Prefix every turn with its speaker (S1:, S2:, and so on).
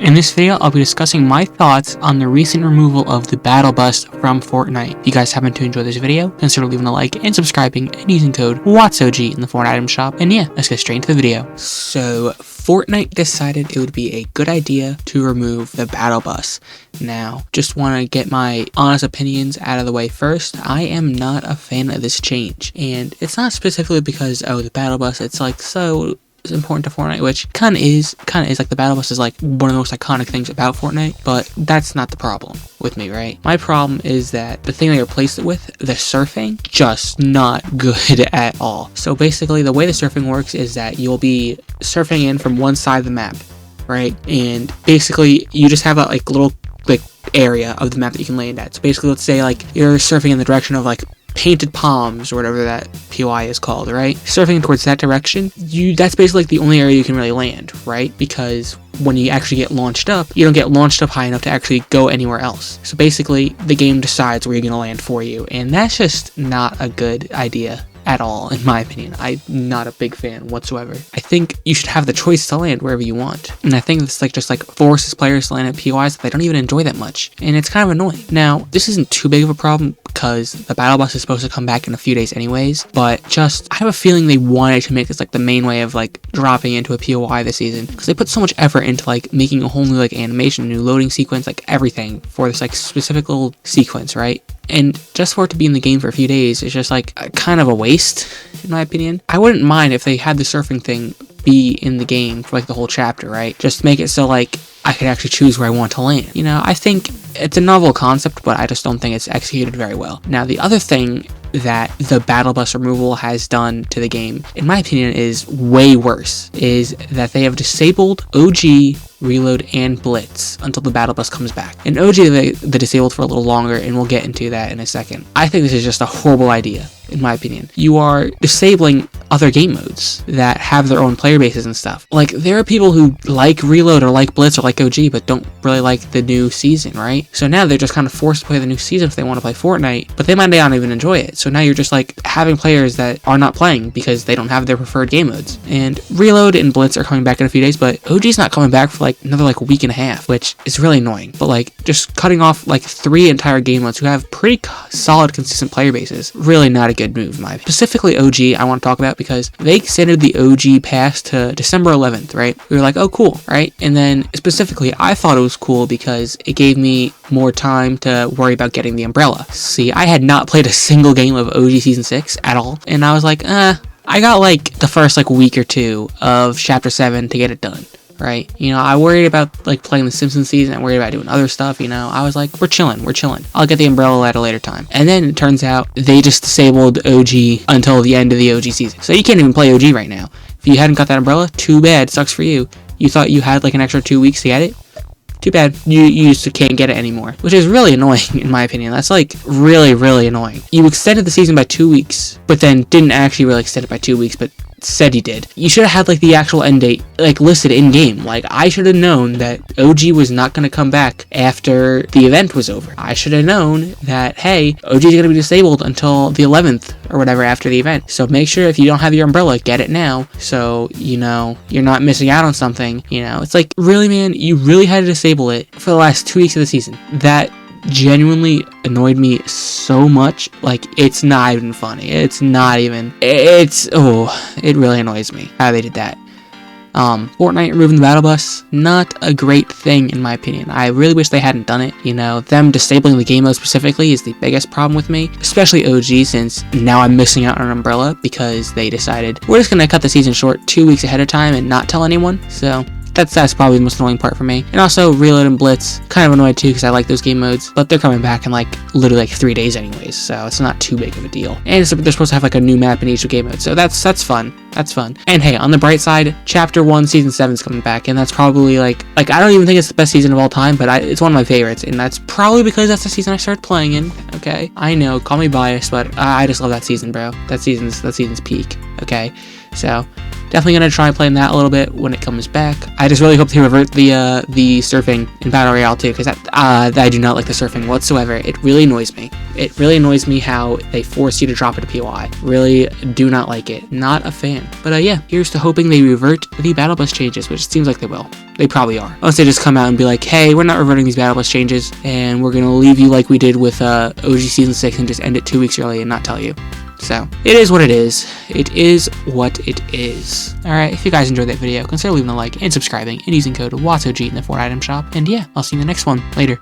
S1: In this video, I'll be discussing my thoughts on the recent removal of the Battle Bus from Fortnite. If you guys happen to enjoy this video, consider leaving a like and subscribing and using code WATSOG in the Fortnite item shop. And yeah, let's get straight into the video. So, Fortnite decided it would be a good idea to remove the Battle Bus. Now, just want to get my honest opinions out of the way first. I am not a fan of this change. And it's not specifically because, oh, the Battle Bus, it's like so is important to Fortnite, which kind of is like the Battle Bus is like one of the most iconic things about Fortnite, but that's not the problem with me, right? My problem is that the thing they replaced it with, the surfing, just not good at all. So basically the way the surfing works is that you'll be surfing in from one side of the map, right? And basically you just have a little area of the map that you can land at. So basically let's say like you're surfing in the direction of like painted palms or whatever that POI is called, right? Surfing towards that direction, that's basically like the only area you can really land, right? Because when you actually get launched up, you don't get launched up high enough to actually go anywhere else. So basically the game decides where you're going to land for you, and that's just not a good idea at all, in my opinion. I'm not a big fan whatsoever. I think you should have the choice to land wherever you want, and I think this just forces players to land at POIs that they don't even enjoy that much, and it's kind of annoying. Now, this isn't too big of a problem because the Battle Bus is supposed to come back in a few days anyways, but I have a feeling they wanted to make this the main way of dropping into a POI this season, because they put so much effort into making a whole new animation, new loading sequence, everything for this specific little sequence, right? And just for it to be in the game for a few days is just kind of a waste, in my opinion. I wouldn't mind if they had the surfing thing be in the game for the whole chapter, right? Just make it so I could actually choose where I want to land. You know, I think it's a novel concept, but I just don't think it's executed very well. Now, the other thing that the Battle Bus removal has done to the game, in my opinion, is way worse, is that they have disabled OG, Reload, and Blitz until the Battle Bus comes back. And OG they disabled for a little longer, and we'll get into that in a second. I think this is just a horrible idea, in my opinion. You are disabling other game modes that have their own player bases and stuff. There are people who like Reload or like Blitz or like OG, but don't really like the new season, right? So now they're just kind of forced to play the new season if they want to play Fortnite, but they might not even enjoy it. So now you're just having players that are not playing because they don't have their preferred game modes. And Reload and Blitz are coming back in a few days, but OG's not coming back for another week and a half, which is really annoying. But just cutting off 3 entire game modes who have pretty solid, consistent player bases, really not a good move, in my opinion. Specifically OG, I want to talk about because they extended the OG pass to December 11th, right? We were oh, cool, right? And then specifically, I thought it was cool because it gave me more time to worry about getting the umbrella. See, I had not played a single game of OG Season 6 at all, and I was I got the first week or two of Chapter 7 to get it done, right? You know, I worried about playing the Simpsons season, I worried about doing other stuff, you know. I was we're chilling. I'll get the umbrella at a later time. And then it turns out they just disabled OG until the end of the OG season. So you can't even play OG right now. If you hadn't got that umbrella, too bad, sucks for you. You thought you had an extra 2 weeks to get it? Too bad, you just can't get it anymore, which is really annoying, in my opinion. That's really, really annoying. You extended the season by 2 weeks, but then didn't actually really extend it by 2 weeks, but said he did. You should have had the actual end date listed in game. I should have known that OG was not going to come back after the event was over. I should have known that, hey, OG is going to be disabled until the 11th or whatever after the event. So make sure if you don't have your umbrella, get it now, so you know you're not missing out on something. You know, it's really, man, you really had to disable it for the last 2 weeks of the season. That genuinely annoyed me so much. It's not even funny. It really annoys me how they did that. Fortnite removing the Battle Bus, not a great thing, in my opinion. I really wish they hadn't done it. You know, them disabling the game mode specifically is the biggest problem with me, especially OG, since now I'm missing out on an umbrella because they decided we're just gonna cut the season short 2 weeks ahead of time and not tell anyone. So that's probably the most annoying part for me. And also Reload and Blitz, kind of annoyed too because I like those game modes, but they're coming back in literally 3 days anyways, so it's not too big of a deal. And they're supposed to have a new map in each game mode, so that's fun. That's fun. And hey, on the bright side, Chapter 1 Season 7 is coming back, and that's probably I don't even think it's the best season of all time, but it's one of my favorites, and that's probably because that's the season I started playing in, okay? I know, call me biased, but I just love that season, bro. That season's peak, okay? So definitely gonna try playing that a little bit when it comes back. I just really hope they revert the surfing in Battle Royale too, because I do not like the surfing whatsoever. It really annoys me. It really annoys me how they force you to drop it to POI. Really do not like it. Not a fan. But yeah, here's to hoping they revert the Battle Bus changes, which it seems like they will. They probably are. Unless they just come out and be like, hey, we're not reverting these Battle Bus changes, and we're gonna leave you like we did with OG Season 6 and just end it 2 weeks early and not tell you. So, it is what it is. It is what it is. Alright, if you guys enjoyed that video, consider leaving a like and subscribing and using code WATSOG in the Fortnite item shop. And yeah, I'll see you in the next one. Later.